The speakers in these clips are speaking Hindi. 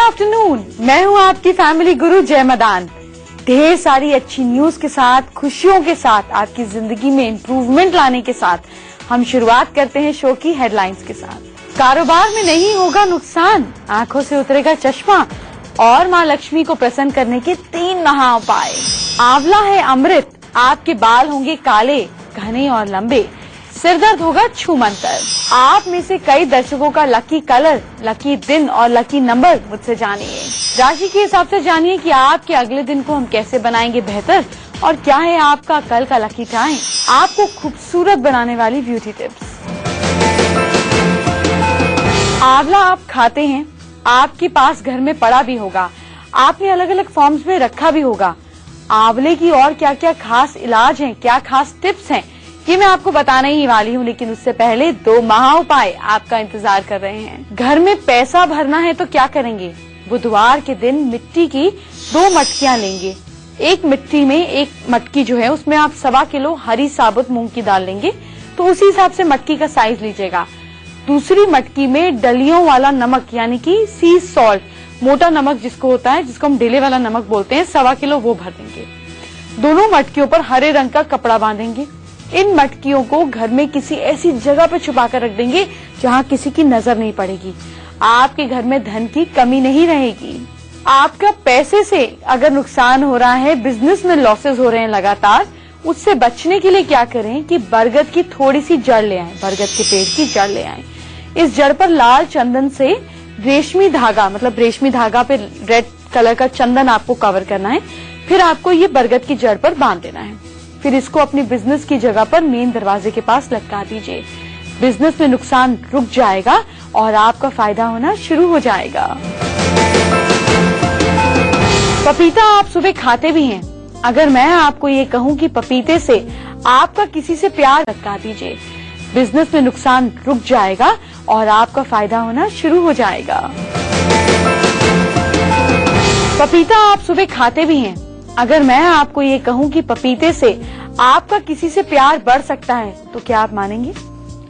आफ्टरनून, मैं हूँ आपकी फैमिली गुरु जय मदान। ढेर सारी अच्छी न्यूज के साथ, खुशियों के साथ, आपकी जिंदगी में इम्प्रूवमेंट लाने के साथ हम शुरुआत करते हैं शो की हेडलाइंस के साथ। कारोबार में नहीं होगा नुकसान, आंखों से उतरेगा चश्मा और माँ लक्ष्मी को प्रसन्न करने के 3 महा उपाय। आंवला है अमृत, आपके बाल होंगे काले, घने और लंबे, सिर दर्द होगा छूमंतर। आप में से कई दर्शकों का लकी कलर, लकी दिन और लकी नंबर मुझसे जानिए। राशि के हिसाब से जानिए कि आपके अगले दिन को हम कैसे बनाएंगे बेहतर और क्या है आपका कल का लकी टाइम। आपको खूबसूरत बनाने वाली ब्यूटी टिप्स। आंवला आप खाते हैं, आपके पास घर में पड़ा भी होगा, आपने अलग अलग फॉर्म्स में रखा भी होगा। आंवले की और क्या क्या खास इलाज हैं, क्या खास टिप्स हैं, ये मैं आपको बताने ही वाली हूँ। लेकिन उससे पहले 2 महा उपाय आपका इंतजार कर रहे हैं। घर में पैसा भरना है तो क्या करेंगे? बुधवार के दिन मिट्टी की 2 मटकियां लेंगे। एक मिट्टी में, एक मटकी जो है उसमें आप 1.25 किलो हरी साबुत मूंग की दाल लेंगे, तो उसी हिसाब से मटकी का साइज लीजिएगा। दूसरी मटकी में डलियों वाला नमक यानी कि सी सॉल्ट, मोटा नमक जिसको होता है, जिसको हम डेले वाला नमक बोलते हैं, 1.25 किलो वो भर देंगे। दोनों मटकियों पर हरे रंग का कपड़ा बांधेंगे। इन मटकियों को घर में किसी ऐसी जगह पर छुपा कर रख देंगे जहां किसी की नजर नहीं पड़ेगी। आपके घर में धन की कमी नहीं रहेगी। आपका पैसे से अगर नुकसान हो रहा है, बिजनेस में लॉसेस हो रहे हैं लगातार, उससे बचने के लिए क्या करें कि बरगद की थोड़ी सी जड़ ले आएं, बरगद के पेड़ की जड़ ले आएं। इस जड़ पर लाल चंदन से रेशमी धागा, मतलब रेशमी धागा पे रेड कलर का चंदन आपको कवर करना है। फिर आपको ये बरगद की जड़ पर बांध देना है। फिर इसको अपनी बिजनेस की जगह पर मेन दरवाजे के पास लटका दीजिए। बिजनेस में नुकसान रुक जाएगा और आपका फायदा होना शुरू हो जाएगा। पपीता आप सुबह खाते भी हैं। अगर मैं आपको ये कहूँ कि पपीते से आपका किसी से प्यार लटका दीजिए, बिजनेस में नुकसान रुक जाएगा और आपका फायदा होना शुरू हो जाएगा। पपीता आप सुबह खाते भी हैं। अगर मैं आपको ये कहूँ कि पपीते से आपका किसी से प्यार बढ़ सकता है, तो क्या आप मानेंगे?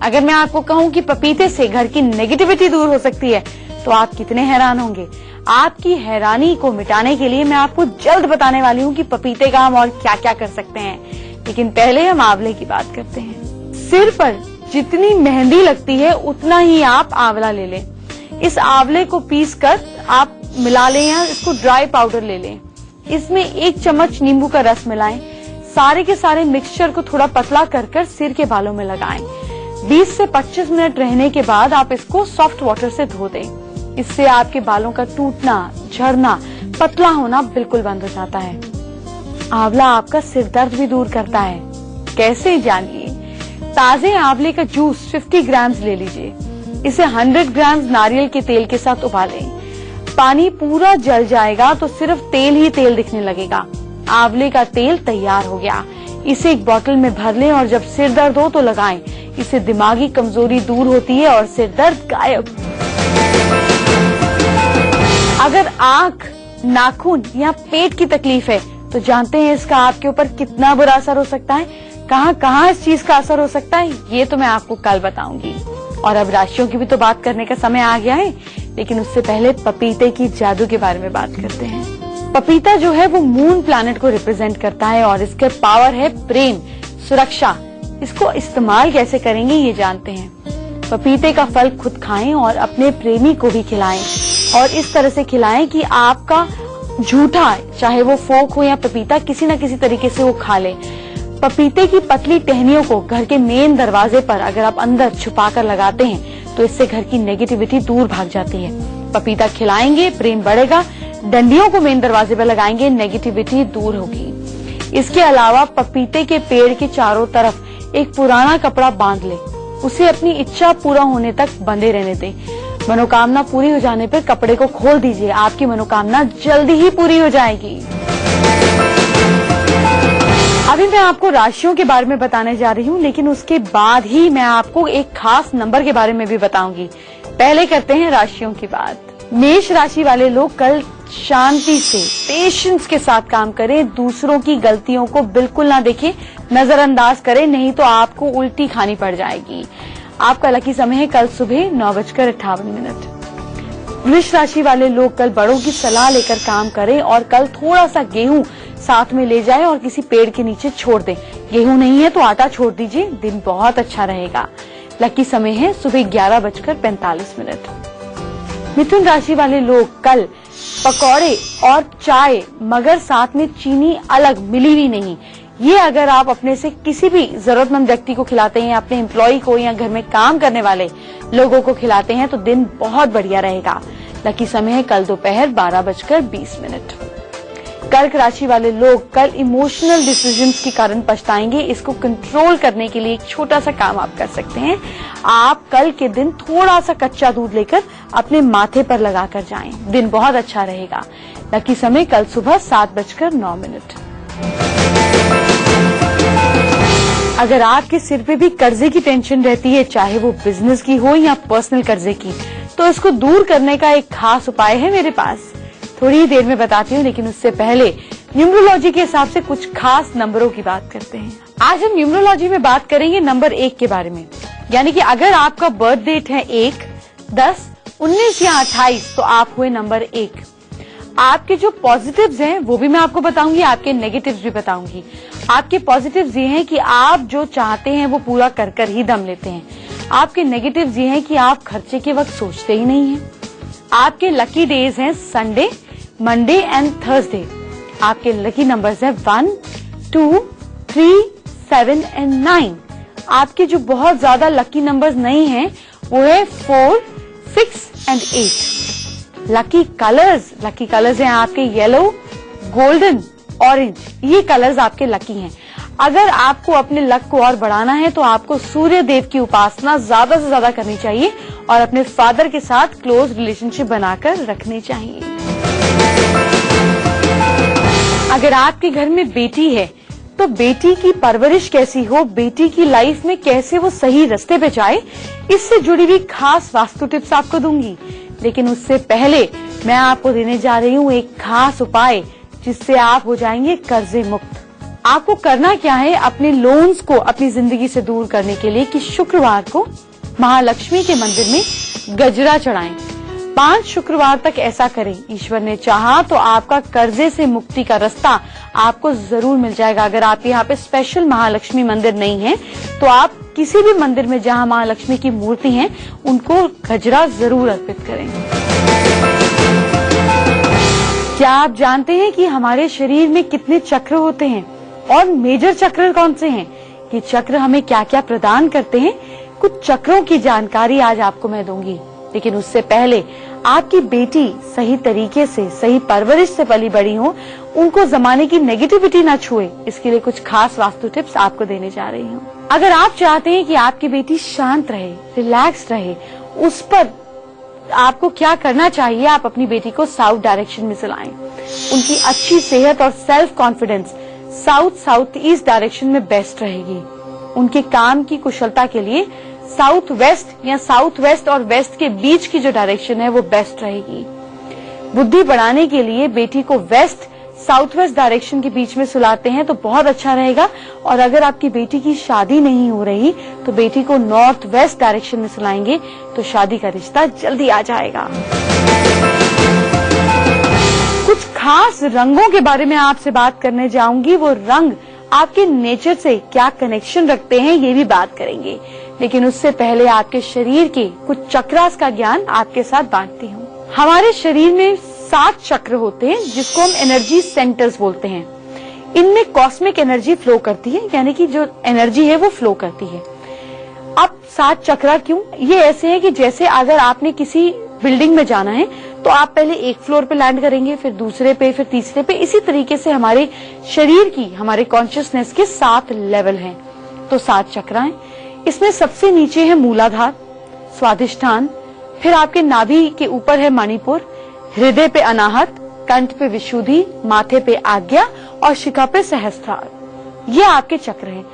अगर मैं आपको कहूँ कि पपीते से घर की नेगेटिविटी दूर हो सकती है, तो आप कितने हैरान होंगे। आपकी हैरानी को मिटाने के लिए मैं आपको जल्द बताने वाली हूँ कि पपीते का हम और क्या क्या कर सकते हैं। लेकिन पहले हम आंवले की बात करते हैं। सिर पर जितनी मेहंदी लगती है उतना ही आप आंवला ले लें। इस आंवले को पीस कर आप मिला लें या इसको ड्राई पाउडर ले लें। इसमें 1 चम्मच नींबू का रस मिलाएं। सारे के सारे मिक्सचर को थोड़ा पतला कर सिर के बालों में लगाएं। 20 से 25 मिनट रहने के बाद आप इसको सॉफ्ट वाटर से धो दें। इससे आपके बालों का टूटना, झड़ना, पतला होना बिल्कुल बंद हो जाता है। आंवला आपका सिर दर्द भी दूर करता है। कैसे, जानिए। ताजे आंवले का जूस 50 ग्राम ले लीजिए। इसे 100 ग्राम नारियल के तेल के साथ उबालें। पानी पूरा जल जाएगा तो सिर्फ तेल ही तेल दिखने लगेगा। आंवले का तेल तैयार हो गया। इसे एक बोतल में भर लें और जब सिर दर्द हो तो लगाएं। इससे दिमागी कमजोरी दूर होती है और सिर दर्द गायब। अगर आंख, नाखून या पेट की तकलीफ है तो जानते हैं इसका आपके ऊपर कितना बुरा असर हो सकता है। कहां कहां इस चीज का असर हो सकता है ये तो मैं आपको कल बताऊंगी। और अब राशियों की भी तो बात करने का समय आ गया है, लेकिन उससे पहले पपीते की जादू के बारे में बात करते हैं। पपीता जो है वो मून प्लैनेट को रिप्रेजेंट करता है और इसके पावर है प्रेम, सुरक्षा। इसको इस्तेमाल कैसे करेंगे ये जानते हैं। पपीते का फल खुद खाएं और अपने प्रेमी को भी खिलाएं, और इस तरह से खिलाएं कि आपका झूठा, चाहे वो फोक हो या पपीता, किसी न किसी तरीके से वो खा ले। पपीते की पतली टहनियों को घर के मेन दरवाजे पर अगर आप अंदर छुपा कर लगाते हैं तो इससे घर की नेगेटिविटी दूर भाग जाती है। पपीता खिलाएंगे, प्रेम बढ़ेगा। डंडियों को मेन दरवाजे पर लगाएंगे, नेगेटिविटी दूर होगी। इसके अलावा पपीते के पेड़ के चारों तरफ एक पुराना कपड़ा बांध ले। उसे अपनी इच्छा पूरा होने तक बंधे रहने दें। मनोकामना पूरी हो जाने पर कपड़े को खोल दीजिए। आपकी मनोकामना जल्दी ही पूरी हो जाएगी। अभी मैं आपको राशियों के बारे में बताने जा रही हूँ, लेकिन उसके बाद ही मैं आपको एक खास नंबर के बारे में भी बताऊंगी। पहले करते हैं राशियों की बात। मेष राशि वाले लोग कल शांति से, पेशेंस के साथ काम करें। दूसरों की गलतियों को बिल्कुल ना देखें, नजरअंदाज करें, नहीं तो आपको उल्टी खानी पड़ जाएगी। आपका लकी समय है कल सुबह 9:58। वृष राशि वाले लोग कल बड़ों की सलाह लेकर काम करें और कल थोड़ा सा गेहूं साथ में ले जाएं और किसी पेड़ के नीचे छोड़ दें। गेहूं नहीं है तो आटा छोड़ दीजिए, दिन बहुत अच्छा रहेगा। लकी समय है सुबह 11:45। मिथुन राशि वाले लोग कल पकौड़े और चाय मगर साथ में चीनी अलग मिली हुई नहीं, ये अगर आप अपने से किसी भी जरूरतमंद व्यक्ति को खिलाते हैं, अपने एम्प्लॉय को या घर में काम करने वाले लोगों को खिलाते हैं तो दिन बहुत बढ़िया रहेगा। लकी समय है कल दोपहर 12:20। कर्क राशि वाले लोग कल इमोशनल डिसीजंस के कारण पछताएंगे। इसको कंट्रोल करने के लिए एक छोटा सा काम आप कर सकते हैं। आप कल के दिन थोड़ा सा कच्चा दूध लेकर अपने माथे पर लगाकर जाएं, दिन बहुत अच्छा रहेगा। लकी समय कल सुबह 7:09। अगर आपके सिर पे भी कर्जे की टेंशन रहती है, चाहे वो बिजनेस की हो या पर्सनल कर्जे की, तो इसको दूर करने का एक खास उपाय है मेरे पास। थोड़ी ही देर में बताती हूँ, लेकिन उससे पहले न्यूमरोलॉजी के हिसाब से कुछ खास नंबरों की बात करते हैं। आज हम न्यूमरोलॉजी में बात करेंगे नंबर 1 के बारे में, यानी कि अगर आपका बर्थ डेट है 1, 10, 19 या 28 तो आप हुए नंबर 1। आपके जो पॉजिटिव्स हैं वो भी मैं आपको बताऊंगी, आपके नेगेटिव्स भी बताऊंगी। आपके पॉजिटिव्स ये हैं कि आप जो चाहते हैं वो पूरा कर कर ही दम लेते हैं। आपके नेगेटिव्स ये हैं कि आप खर्चे के वक्त सोचते ही नहीं हैं। आपके लकी डेज हैं संडे, मंडे एंड थर्सडे। आपके लकी नंबर्स हैं 1, 2, 3, 7 एंड 9। आपके जो बहुत ज्यादा लकी नंबर्स नहीं हैं वो है 4, 6 एंड 8। लकी कलर्स हैं आपके येलो, गोल्डन, ऑरेंज, ये कलर्स आपके लकी हैं। अगर आपको अपने लक को और बढ़ाना है तो आपको सूर्य देव की उपासना ज्यादा से ज्यादा करनी चाहिए और अपने फादर के साथ क्लोज रिलेशनशिप बनाकर रखनी चाहिए। अगर आपके घर में बेटी है तो बेटी की परवरिश कैसी हो, बेटी की लाइफ में कैसे वो सही रास्ते पे जाए, इससे जुड़ी हुई खास वास्तु टिप्स आपको दूंगी। लेकिन उससे पहले मैं आपको देने जा रही हूँ एक खास उपाय जिससे आप हो जाएंगे कर्जे मुक्त। आपको करना क्या है, अपने लोन्स को अपनी जिंदगी से दूर करने के लिए कि शुक्रवार को महालक्ष्मी के मंदिर में गजरा चढ़ाएं। 5 शुक्रवार तक ऐसा करें। ईश्वर ने चाहा तो आपका कर्जे से मुक्ति का रास्ता आपको जरूर मिल जाएगा। अगर आपके यहाँ पे स्पेशल महालक्ष्मी मंदिर नहीं है तो आप किसी भी मंदिर में जहाँ महालक्ष्मी की मूर्ति है उनको गजरा जरूर अर्पित करें। क्या आप जानते हैं कि हमारे शरीर में कितने चक्र होते हैं और मेजर चक्र कौन से हैं? ये चक्र हमें क्या क्या प्रदान करते हैं, कुछ चक्रों की जानकारी आज आपको मैं दूंगी। लेकिन उससे पहले आपकी बेटी सही तरीके से, सही परवरिश से पली बड़ी हो, उनको जमाने की नेगेटिविटी ना छुए, इसके लिए कुछ खास वास्तु टिप्स आपको देने जा रही हूँ। अगर आप चाहते हैं कि आपकी बेटी शांत रहे, रिलैक्स रहे, उस पर आपको क्या करना चाहिए, आप अपनी बेटी को साउथ डायरेक्शन में चलाएं। उनकी अच्छी सेहत और self confidence south east direction में बेस्ट रहेगी। उनके काम की कुशलता के लिए साउथ वेस्ट या साउथ वेस्ट और वेस्ट के बीच की जो डायरेक्शन है वो बेस्ट रहेगी। बुद्धि बढ़ाने के लिए बेटी को वेस्ट साउथ वेस्ट डायरेक्शन के बीच में सुलाते हैं तो बहुत अच्छा रहेगा। और अगर आपकी बेटी की शादी नहीं हो रही तो बेटी को नॉर्थ वेस्ट डायरेक्शन में सुलाएंगे तो शादी का रिश्ता जल्दी आ जाएगा। कुछ खास रंगों के बारे में आपसे बात करने जाऊंगी। वो रंग आपके नेचर से क्या कनेक्शन रखते हैं ये भी बात करेंगे। लेकिन उससे पहले आपके शरीर के कुछ चक्रास का ज्ञान आपके साथ बांटती हूँ। हमारे शरीर में 7 चक्र होते हैं जिसको हम एनर्जी सेंटर्स बोलते हैं। इनमें कॉस्मिक एनर्जी फ्लो करती है, यानी कि जो एनर्जी है वो फ्लो करती है। अब 7 चक्र क्यों? ये ऐसे है कि जैसे अगर आपने किसी बिल्डिंग में जाना है तो आप पहले एक फ्लोर पे लैंड करेंगे, फिर दूसरे पे, फिर तीसरे पे। इसी तरीके से हमारे शरीर की, हमारे कॉन्शियसनेस के 7 लेवल हैं, तो 7 चक्र हैं। इसमें सबसे नीचे है मूलाधार, स्वादिष्ठान, फिर आपके नाभि के ऊपर है मणिपुर, हृदय पे अनाहत, कंठ पे विशुद्धि, माथे पे आज्ञा और शिखा पे सहस्त्रार। ये आपके चक्र हैं।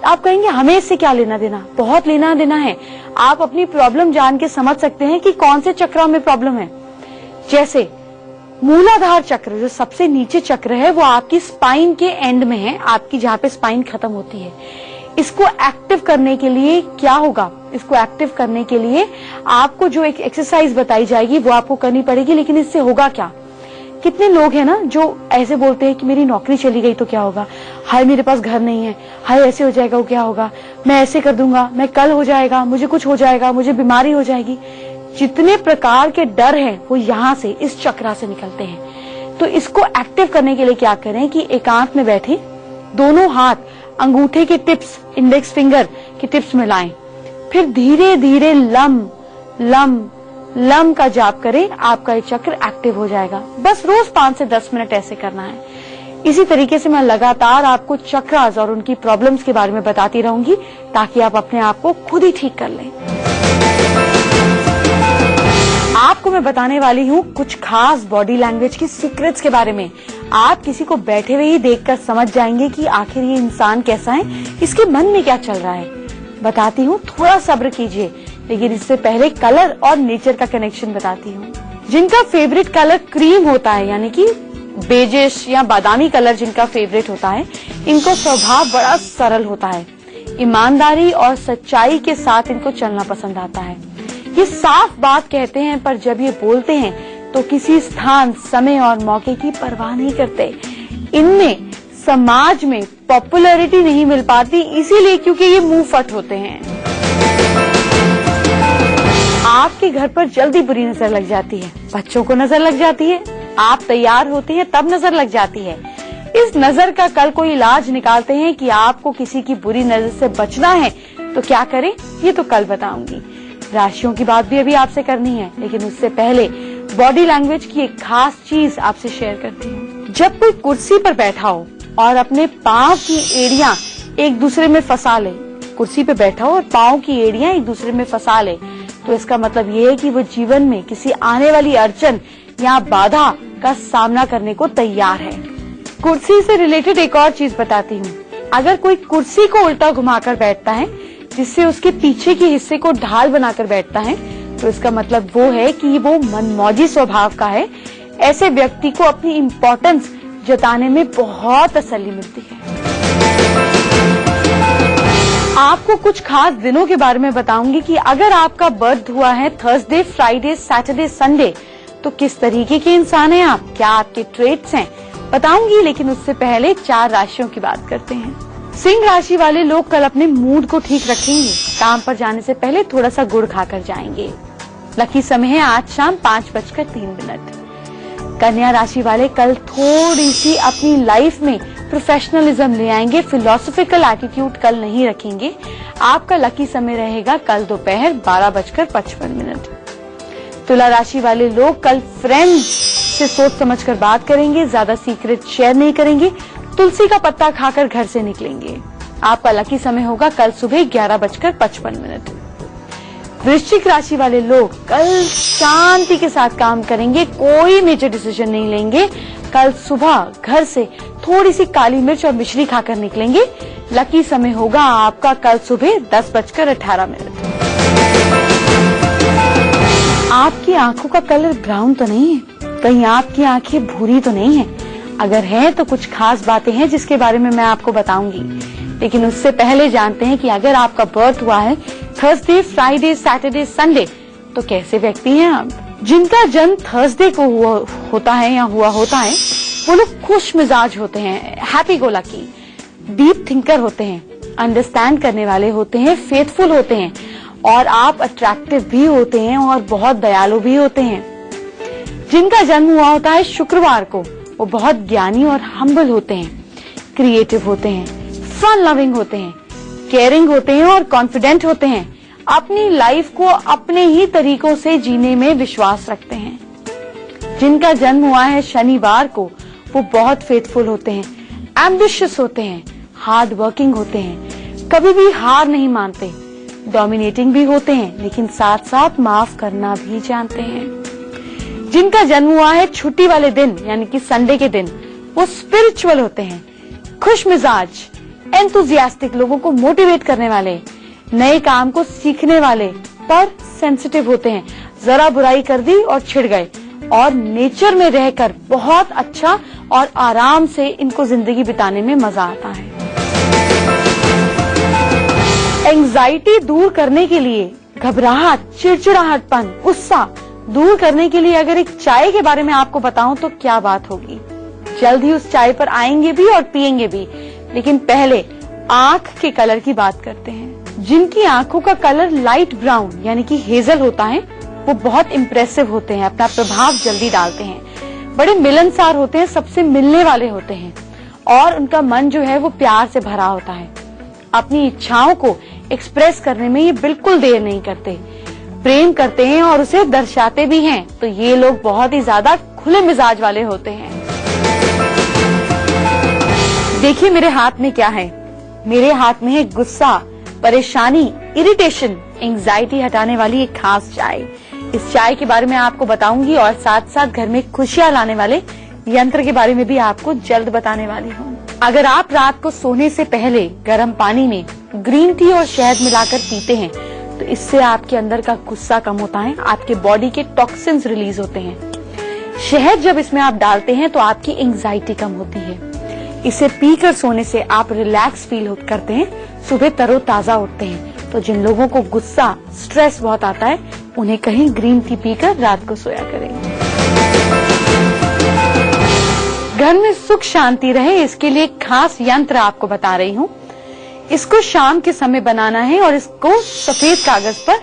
आप कहेंगे हमें इससे क्या लेना देना? बहुत लेना देना है। आप अपनी प्रॉब्लम जान के समझ सकते हैं कि कौन से चक्रों में प्रॉब्लम है। जैसे मूलाधार चक्र जो सबसे नीचे चक्र है वो आपकी स्पाइन के एंड में है, आपकी जहाँ पे स्पाइन खत्म होती है। इसको एक्टिव करने के लिए क्या होगा? इसको एक्टिव करने के लिए आपको जो एक एक्सरसाइज बताई जाएगी वो आपको करनी पड़ेगी। लेकिन इससे होगा क्या? कितने लोग हैं ना जो ऐसे बोलते हैं कि मेरी नौकरी चली गई तो क्या होगा, हाय मेरे पास घर नहीं है, हाय ऐसे हो जाएगा वो क्या होगा, मैं ऐसे कर दूंगा, मैं कल हो जाएगा, मुझे कुछ हो जाएगा, मुझे बीमारी हो जाएगी। जितने प्रकार के डर हैं वो यहाँ से, इस चक्रा से निकलते हैं। तो इसको एक्टिव करने के लिए क्या करें कि एकांत में बैठे, दोनों हाथ अंगूठे के टिप्स, इंडेक्स फिंगर के टिप्स में लाएं, फिर धीरे धीरे लम लम लम का जाप करें। आपका ये चक्र एक्टिव हो जाएगा। बस रोज 5 से 10 मिनट ऐसे करना है। इसी तरीके से मैं लगातार आपको चक्रास और उनकी प्रॉब्लम्स के बारे में बताती रहूंगी ताकि आप अपने आप को खुद ही ठीक कर लें। आपको मैं बताने वाली हूँ कुछ खास बॉडी लैंग्वेज की सीक्रेट्स के बारे में। आप किसी को बैठे हुए ही देखकर समझ जाएंगे कि आखिर ये इंसान कैसा है, इसके मन में क्या चल रहा है। बताती हूँ, थोड़ा सब्र कीजिए। लेकिन इससे पहले कलर और नेचर का कनेक्शन बताती हूँ। जिनका फेवरेट कलर क्रीम होता है, यानी कि बेजिश या बादामी कलर जिनका फेवरेट होता है, इनको स्वभाव बड़ा सरल होता है। ईमानदारी और सच्चाई के साथ इनको चलना पसंद आता है। ये साफ बात कहते हैं, पर जब ये बोलते हैं तो किसी स्थान, समय और मौके की परवाह नहीं करते। इनमें समाज में पॉपुलैरिटी नहीं मिल पाती, इसीलिए क्योंकि ये मुंह फट होते हैं। आपके घर पर जल्दी बुरी नजर लग जाती है, बच्चों को नजर लग जाती है, आप तैयार होते हैं तब नजर लग जाती है। इस नजर का कल कोई इलाज निकालते हैं कि आपको किसी की बुरी नजर से बचना है तो क्या करें, ये तो कल बताऊंगी। राशियों की बात भी अभी आपसे करनी है, लेकिन उससे पहले बॉडी लैंग्वेज की एक खास चीज आपसे शेयर करती हूँ। जब कोई कुर्सी पर बैठा हो और अपने पाँव की एड़ियां एक दूसरे में फंसा ले, कुर्सी पे बैठा हो और पाँव की एड़ियां एक दूसरे में फंसा ले, तो इसका मतलब ये है कि वो जीवन में किसी आने वाली अड़चन या बाधा का सामना करने को तैयार है। कुर्सी से रिलेटेड एक और चीज बताती हूँ। अगर कोई कुर्सी को उल्टा घुमाकर बैठता है, जिससे उसके पीछे के हिस्से को ढाल बनाकर बैठता है, तो इसका मतलब वो है कि वो मनमौजी स्वभाव का है। ऐसे व्यक्ति को अपनी इम्पोर्टेंस जताने में बहुत तसल्ली मिलती है। आपको कुछ खास दिनों के बारे में बताऊंगी कि अगर आपका बर्थ हुआ है थर्सडे, फ्राइडे, सैटरडे, संडे, तो किस तरीके के इंसान हैं आप, क्या आपके ट्रेट्स हैं, बताऊंगी। लेकिन उससे पहले 4 राशियों की बात करते हैं। सिंह राशि वाले लोग कल अपने मूड को ठीक रखेंगे। काम पर जाने से पहले थोड़ा सा गुड़ खाकर जाएंगे। लकी समय है आज शाम 5:03। कन्या राशि वाले कल थोड़ी सी अपनी लाइफ में प्रोफेशनलिज्म ले आएंगे, फिलोसॉफिकल एटीट्यूड कल नहीं रखेंगे। आपका लकी समय रहेगा कल दोपहर 12:55। तुला राशि वाले लोग कल फ्रेंड्स से सोच समझकर बात करेंगे, ज्यादा सीक्रेट शेयर नहीं करेंगे, तुलसी का पत्ता खाकर घर से निकलेंगे। आपका लकी समय होगा कल सुबह 11:55। वृश्चिक राशि वाले लोग कल शांति के साथ काम करेंगे, कोई मेजर डिसीजन नहीं लेंगे। कल सुबह घर से थोड़ी सी काली मिर्च और मिश्री खाकर निकलेंगे। लकी समय होगा आपका कल सुबह 10:18। आपकी आंखों का कलर ब्राउन तो नहीं है, कहीं आपकी आंखें भूरी तो नहीं है? अगर है तो कुछ खास बातें हैं जिसके बारे में मैं आपको बताऊंगी। लेकिन उससे पहले जानते हैं कि अगर आपका बर्थ हुआ है थर्सडे, फ्राइडे, सैटरडे, संडे, तो कैसे व्यक्ति हैं आप। जिनका जन्म थर्सडे को होता है या हुआ होता है, वो लोग खुश मिजाज होते हैं, happy go lucky, deep thinker होते हैं, अंडरस्टैंड करने वाले होते हैं, फेथफुल होते हैं, और आप अट्रैक्टिव भी होते हैं और बहुत दयालु भी होते हैं। जिनका जन्म हुआ होता है शुक्रवार को, वो बहुत ज्ञानी और हम्बल होते हैं, क्रिएटिव होते हैं, फन लविंग होते हैं, केयरिंग होते हैं और कॉन्फिडेंट होते हैं। अपनी लाइफ को अपने ही तरीकों से जीने में विश्वास रखते हैं। जिनका जन्म हुआ है शनिवार को, वो बहुत फेथफुल होते हैं, एम्बिशियस होते हैं, हार्ड वर्किंग होते हैं, कभी भी हार नहीं मानते, डोमिनेटिंग भी होते हैं, लेकिन साथ साथ माफ करना भी जानते हैं। जिनका जन्म हुआ है छुट्टी वाले दिन यानी कि संडे के दिन, वो स्पिरिचुअल होते हैं, खुश मिजाज, एंथुजियास्टिक, लोगों को मोटिवेट करने वाले, नए काम को सीखने वाले, पर सेंसिटिव होते हैं। जरा बुराई कर दी और छिड़ गए, और नेचर में रहकर बहुत अच्छा और आराम से इनको जिंदगी बिताने में मजा आता है। एंजाइटी दूर करने के लिए, घबराहट, चिड़चिड़ाहटपन, गुस्सा दूर करने के लिए अगर एक चाय के बारे में आपको बताऊं तो क्या बात होगी। जल्द ही उस चाय पर आएंगे भी और पिएंगे भी, लेकिन पहले आंख के कलर की बात करते हैं। जिनकी आंखों का कलर लाइट ब्राउन यानी कि हेजल होता है वो बहुत इम्प्रेसिव होते हैं, अपना प्रभाव जल्दी डालते हैं, बड़े मिलनसार होते हैं, सबसे मिलने वाले होते हैं और उनका मन जो है वो प्यार से भरा होता है। अपनी इच्छाओं को एक्सप्रेस करने में ये बिल्कुल देर नहीं करते, प्रेम करते हैं और उसे दर्शाते भी हैं। तो ये लोग बहुत ही ज्यादा खुले मिजाज वाले होते हैं। देखिए मेरे हाथ में क्या है। मेरे हाथ में है गुस्सा, परेशानी, इरिटेशन, एंजाइटी हटाने वाली एक खास चाय। इस चाय के बारे में आपको बताऊंगी और साथ साथ घर में खुशियां लाने वाले यंत्र के बारे में भी आपको जल्द बताने वाली हूँ। अगर आप रात को सोने से पहले गर्म पानी में ग्रीन टी और शहद मिलाकर पीते हैं तो इससे आपके अंदर का गुस्सा कम होता है, आपके बॉडी के टॉक्सिन्स रिलीज होते हैं। शहद जब इसमें आप डालते हैं तो आपकी एंजाइटी कम होती है। इसे पीकर सोने से आप रिलैक्स फील करते हैं, सुबह तरोताजा उठते हैं। तो जिन लोगों को गुस्सा, स्ट्रेस बहुत आता है उन्हें कहीं ग्रीन टी पीकर रात को सोया करें। घर में सुख शांति रहे इसके लिए एक खास यंत्र आपको बता रही हूँ। इसको शाम के समय बनाना है और इसको सफेद कागज पर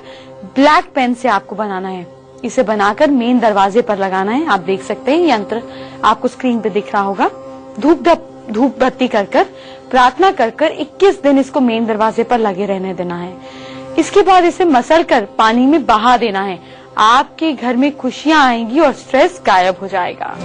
ब्लैक पेन से आपको बनाना है। इसे बनाकर मेन दरवाजे पर लगाना है। आप देख सकते हैं यंत्र आपको स्क्रीन पे दिख रहा होगा। धूप बत्ती कर प्रार्थना कर 21 दिन इसको मेन दरवाजे पर लगे रहने देना है। इसके बाद इसे मसल कर पानी में बहा देना है। आपके घर में खुशियां आएंगी और स्ट्रेस गायब हो जाएगा।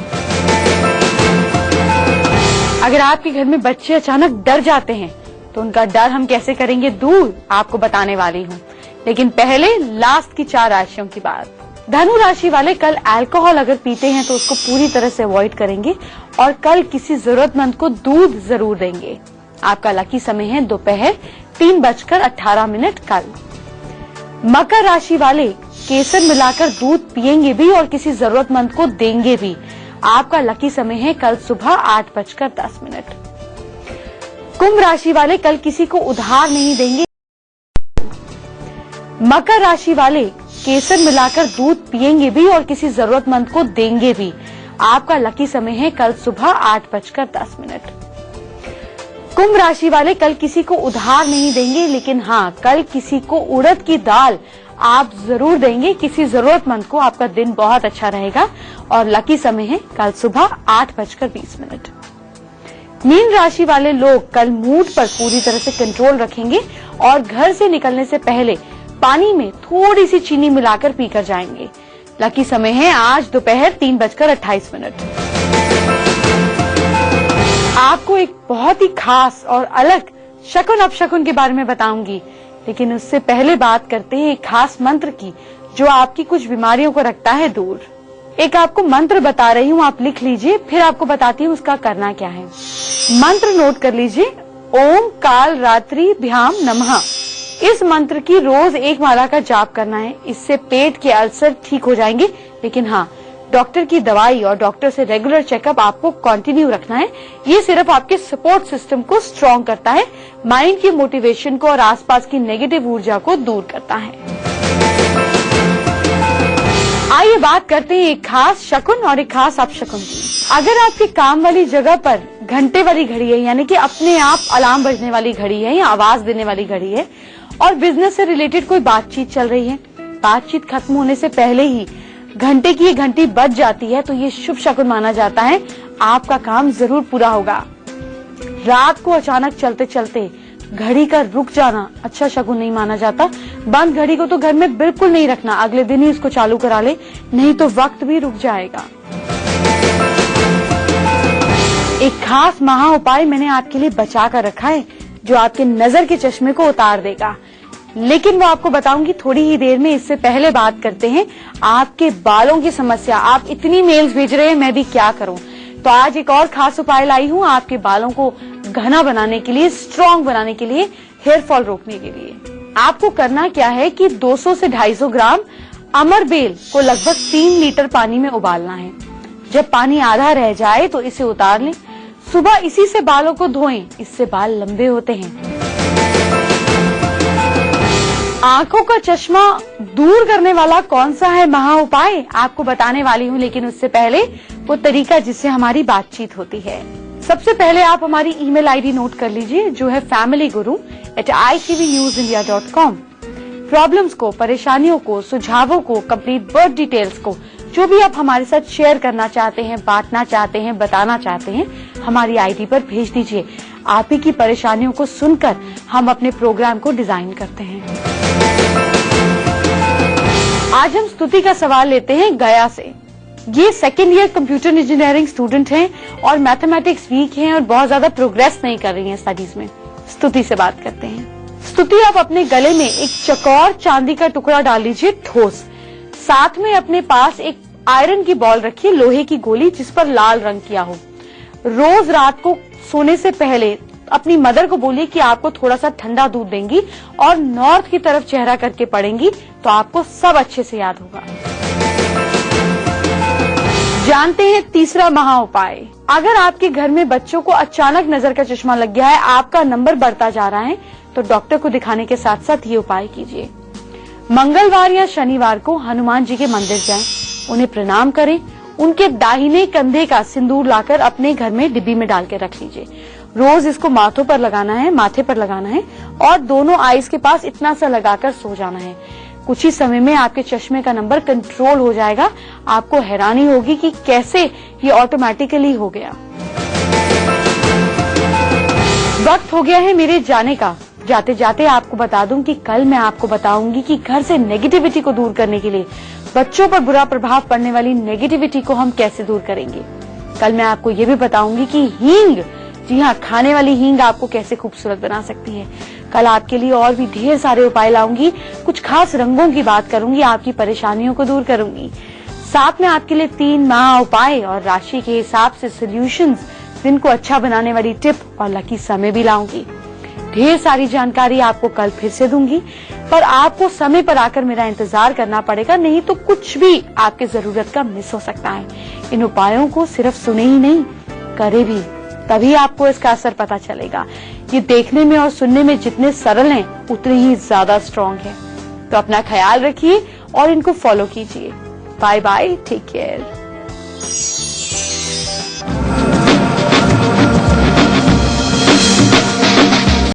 अगर आपके घर में बच्चे अचानक डर जाते हैं तो उनका डर हम कैसे करेंगे दूर, आपको बताने वाली हूँ। लेकिन पहले लास्ट की 4 राशियों की बात। धनु राशि वाले कल अल्कोहल अगर पीते हैं तो उसको पूरी तरह से अवॉइड करेंगे और कल किसी जरूरतमंद को दूध जरूर देंगे। आपका लकी समय है दोपहर 3:18 कल। मकर राशि वाले केसर मिलाकर दूध पिएंगे भी और किसी जरूरतमंद को देंगे भी। आपका लकी समय है कल सुबह 8:10। कुंभ राशि वाले कल किसी को उधार नहीं देंगे। मकर राशि वाले केसर मिलाकर दूध पिएंगे भी और किसी जरूरतमंद को देंगे भी। आपका लकी समय है कल सुबह 8:10। कुंभ राशि वाले कल किसी को उधार नहीं देंगे, लेकिन हाँ कल किसी को उड़द की दाल आप जरूर देंगे किसी जरूरतमंद को। आपका दिन बहुत अच्छा रहेगा और लकी समय है कल सुबह 8:20। मीन राशि वाले लोग कल मूड पर पूरी तरह से कंट्रोल रखेंगे और घर से निकलने से पहले पानी में थोड़ी सी चीनी मिलाकर पीकर जाएंगे। लकी समय है आज दोपहर 3:28। आपको एक बहुत ही खास और अलग शकुन अपशकुन के बारे में बताऊंगी, लेकिन उससे पहले बात करते हैं एक खास मंत्र की जो आपकी कुछ बीमारियों को रखता है दूर। एक आपको मंत्र बता रही हूँ, आप लिख लीजिए, फिर आपको बताती हूँ उसका करना क्या है। मंत्र नोट कर लीजिए, ओम काल रात्रि भ्याम नमः। इस मंत्र की रोज 1 माला का जाप करना है। इससे पेट के अल्सर ठीक हो जाएंगे, लेकिन हाँ डॉक्टर की दवाई और डॉक्टर से रेगुलर चेकअप आपको कंटिन्यू रखना है। ये सिर्फ आपके सपोर्ट सिस्टम को स्ट्रॉन्ग करता है, माइंड की मोटिवेशन को और आसपास की नेगेटिव ऊर्जा को दूर करता है। आइए बात करते हैं एक खास शकुन और एक खास अपशकुन की। अगर आपके काम वाली जगह पर घंटे वाली घड़ी है, यानी कि अपने आप अलार्म बजने वाली घड़ी है या आवाज देने वाली घड़ी है और बिजनेस से रिलेटेड कोई बातचीत चल रही है, बातचीत खत्म होने से पहले ही घंटे की ये घंटी बज जाती है तो ये शुभ शकुन माना जाता है, आपका काम जरूर पूरा होगा। रात को अचानक चलते चलते घड़ी का रुक जाना अच्छा शकुन नहीं माना जाता। बंद घड़ी को तो घर में बिल्कुल नहीं रखना, अगले दिन ही इसको चालू करा ले, नहीं तो वक्त भी रुक जाएगा। एक खास महा उपाय मैंने आपके लिए बचा कर रखा है जो आपके नजर के चश्मे को उतार देगा, लेकिन वो आपको बताऊंगी थोड़ी ही देर में। इससे पहले बात करते हैं आपके बालों की समस्या। आप इतनी मेल्स भेज रहे हैं, मैं भी क्या करूं, तो आज एक और खास उपाय लाई हूं आपके बालों को घना बनाने के लिए, स्ट्रॉन्ग बनाने के लिए, हेयर फॉल रोकने के लिए। आपको करना क्या है कि 200 से 250 ग्राम अमर बेल को लगभग 3 लीटर पानी में उबालना है। जब पानी आधा रह जाए तो इसे उतार लें। सुबह इसी से बालों को धोएं, इससे बाल लंबे होते हैं। आंखों का चश्मा दूर करने वाला कौन सा है महा उपाय, आपको बताने वाली हूँ, लेकिन उससे पहले वो तरीका जिससे हमारी बातचीत होती है। सबसे पहले आप हमारी ईमेल आईडी नोट कर लीजिए, जो है familyguru@itvnewsindia.com। प्रॉब्लम्स को, परेशानियों को, सुझावों को, कंप्लीट बर्थ डिटेल्स को, जो भी आप हमारे साथ शेयर करना चाहते हैं, बांटना चाहते हैं, बताना चाहते हैं, हमारी आईडी पर भेज दीजिए। आप ही की परेशानियों को सुनकर हम अपने प्रोग्राम को डिजाइन करते हैं। आज हम स्तुति का सवाल लेते हैं गया से। ये second year computer engineering student हैं और मैथमेटिक्स वीक हैं और बहुत ज्यादा प्रोग्रेस नहीं कर रही हैं स्टडीज में। स्तुति से बात करते हैं। स्तुति, आप अपने गले में एक चौकोर चांदी का टुकड़ा डाल लीजिए ठोस। साथ में अपने पास एक आयरन की बॉल रखिए, लोहे की गोली जिस पर लाल रंग किया हो। रोज रात को सोने से पहले अपनी मदर को बोलिए कि आपको थोड़ा सा ठंडा दूध देंगी और नॉर्थ की तरफ चेहरा करके पढ़ेंगी तो आपको सब अच्छे से याद होगा। जानते हैं तीसरा महा उपाय। अगर आपके घर में बच्चों को अचानक नजर का चश्मा लग गया है, आपका नंबर बढ़ता जा रहा है, तो डॉक्टर को दिखाने के साथ साथ ये उपाय कीजिए। मंगलवार या शनिवार को हनुमान जी के मंदिर जाएं, उन्हें प्रणाम करें, उनके दाहिने कंधे का सिंदूर लाकर अपने घर में डिब्बी में डाल के रख लीजिए। रोज इसको माथे पर लगाना है और दोनों आईज के पास इतना सा लगाकर सो जाना है। कुछ ही समय में आपके चश्मे का नंबर कंट्रोल हो जाएगा। आपको हैरानी होगी कि कैसे ये ऑटोमेटिकली हो गया। वक्त हो गया है मेरे जाने का। जाते जाते आपको बता दूं कि कल मैं आपको बताऊंगी कि घर से नेगेटिविटी को दूर करने के लिए, बच्चों पर बुरा प्रभाव पड़ने वाली नेगेटिविटी को हम कैसे दूर करेंगे। कल मैं आपको ये भी बताऊंगी कि हींग, जी हाँ, खाने वाली हींग आपको कैसे खूबसूरत बना सकती है। कल आपके लिए और भी ढेर सारे उपाय लाऊंगी। कुछ खास रंगों की बात करूंगी, आपकी परेशानियों को दूर करूंगी। साथ में आपके लिए 3 महा उपाय और राशि के हिसाब से सॉल्यूशंस, दिन को अच्छा बनाने वाली टिप और लकी समय भी लाऊंगी। ढेर सारी जानकारी आपको कल फिर से दूंगी, पर आपको समय पर आकर मेरा इंतजार करना पड़ेगा, नहीं तो कुछ भी आपके जरूरत का मिस हो सकता है। इन उपायों को सिर्फ सुने ही नहीं, करे भी, तभी आपको इसका असर पता चलेगा। ये देखने में और सुनने में जितने सरल हैं, उतने ही ज्यादा स्ट्रॉन्ग हैं। तो अपना ख्याल रखिए और इनको फॉलो कीजिए। Bye bye, take care.